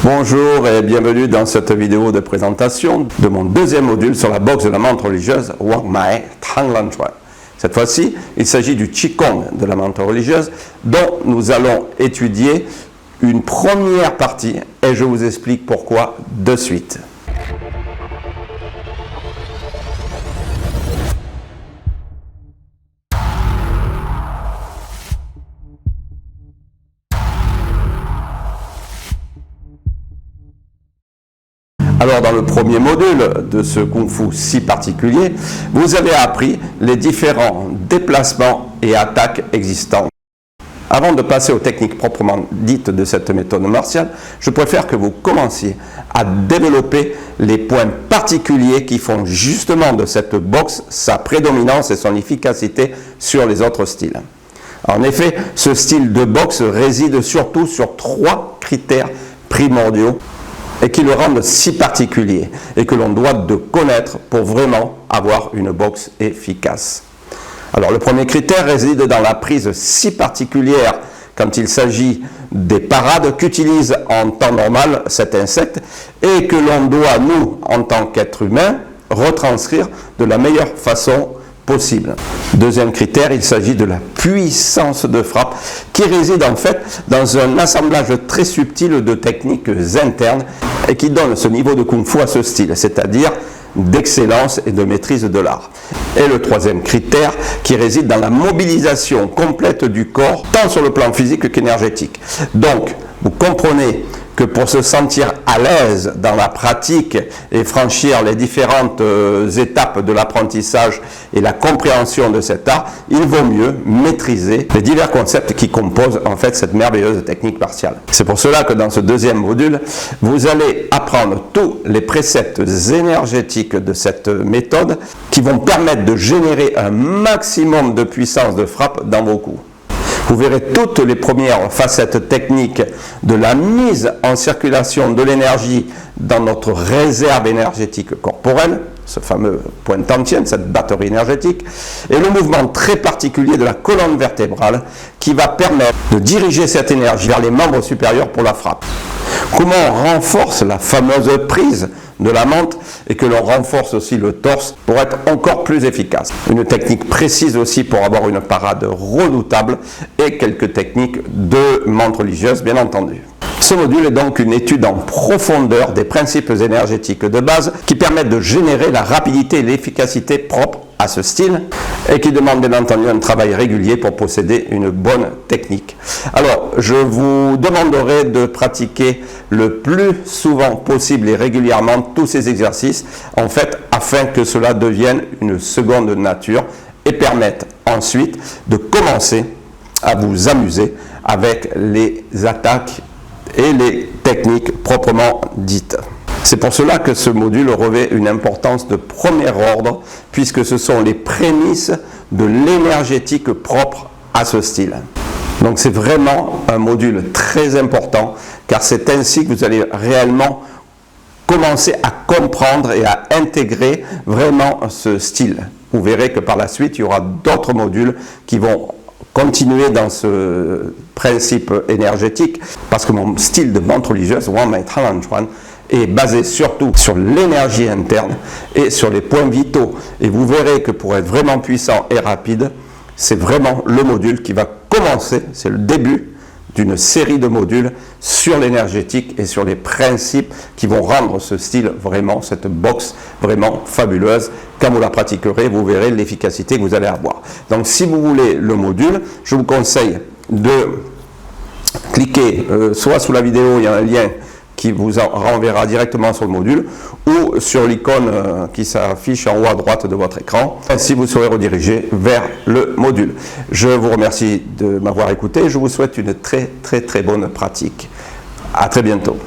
Bonjour et bienvenue dans cette vidéo de présentation de mon deuxième module sur la boxe de la montre religieuse Wang Mai Tang Lan Chuan. Cette fois-ci, il s'agit du Qigong de la montre religieuse dont nous allons étudier une première partie et je vous explique pourquoi de suite. Alors dans le premier module de ce Kung Fu si particulier, vous avez appris les différents déplacements et attaques existants. Avant de passer aux techniques proprement dites de cette méthode martiale, je préfère que vous commenciez à développer les points particuliers qui font justement de cette boxe sa prédominance et son efficacité sur les autres styles. En effet, ce style de boxe réside surtout sur trois critères primordiaux et qui le rendent si particulier et que l'on doit de connaître pour vraiment avoir une boxe efficace. Alors le premier critère réside dans la prise si particulière quand il s'agit des parades qu'utilise en temps normal cet insecte et que l'on doit, nous, en tant qu'être humain, retranscrire de la meilleure façon possible. Deuxième critère, il s'agit de la puissance de frappe qui réside en fait dans un assemblage très subtil de techniques internes et qui donne ce niveau de Kung Fu à ce style, c'est-à-dire d'excellence et de maîtrise de l'art. Et le troisième critère qui réside dans la mobilisation complète du corps, tant sur le plan physique qu'énergétique. Donc, vous comprenez que pour se sentir à l'aise dans la pratique et franchir les différentes étapes de l'apprentissage et la compréhension de cet art, il vaut mieux maîtriser les divers concepts qui composent en fait cette merveilleuse technique martiale. C'est pour cela que dans ce deuxième module, vous allez apprendre tous les préceptes énergétiques de cette méthode qui vont permettre de générer un maximum de puissance de frappe dans vos coups. Vous verrez toutes les premières facettes techniques de la mise en circulation de l'énergie dans notre réserve énergétique corporelle, ce fameux point d'antenne, cette batterie énergétique, et le mouvement très particulier de la colonne vertébrale qui va permettre de diriger cette énergie vers les membres supérieurs pour la frappe. Comment on renforce la fameuse prise de la montre et que l'on renforce aussi le torse pour être encore plus efficace. Une technique précise aussi pour avoir une parade redoutable et quelques techniques de montre religieuse bien entendu. Ce module est donc une étude en profondeur des principes énergétiques de base qui permettent de générer la rapidité et l'efficacité propres à ce style et qui demande bien entendu un travail régulier pour posséder une bonne technique. Alors, je vous demanderai de pratiquer le plus souvent possible et régulièrement tous ces exercices, en fait, afin que cela devienne une seconde nature et permette ensuite de commencer à vous amuser avec les attaques et les techniques proprement dites. C'est pour cela que ce module revêt une importance de premier ordre, puisque ce sont les prémices de l'énergétique propre à ce style. Donc c'est vraiment un module très important, car c'est ainsi que vous allez réellement commencer à comprendre et à intégrer vraiment ce style. Vous verrez que par la suite, il y aura d'autres modules qui vont continuer dans ce principe énergétique, parce que mon style de montre religieuse, Wang Mai Tang Lan Chuan, est basé surtout sur l'énergie interne et sur les points vitaux. Et vous verrez que pour être vraiment puissant et rapide, c'est vraiment le module qui va commencer, c'est le début d'une série de modules sur l'énergétique et sur les principes qui vont rendre ce style vraiment, cette boxe vraiment fabuleuse. Quand vous la pratiquerez, vous verrez l'efficacité que vous allez avoir. Donc si vous voulez le module, je vous conseille de cliquer soit sous la vidéo, il y a un lien qui vous renverra directement sur le module ou sur l'icône qui s'affiche en haut à droite de votre écran. Ainsi, vous serez redirigé vers le module. Je vous remercie de m'avoir écouté et je vous souhaite une très bonne pratique. À très bientôt.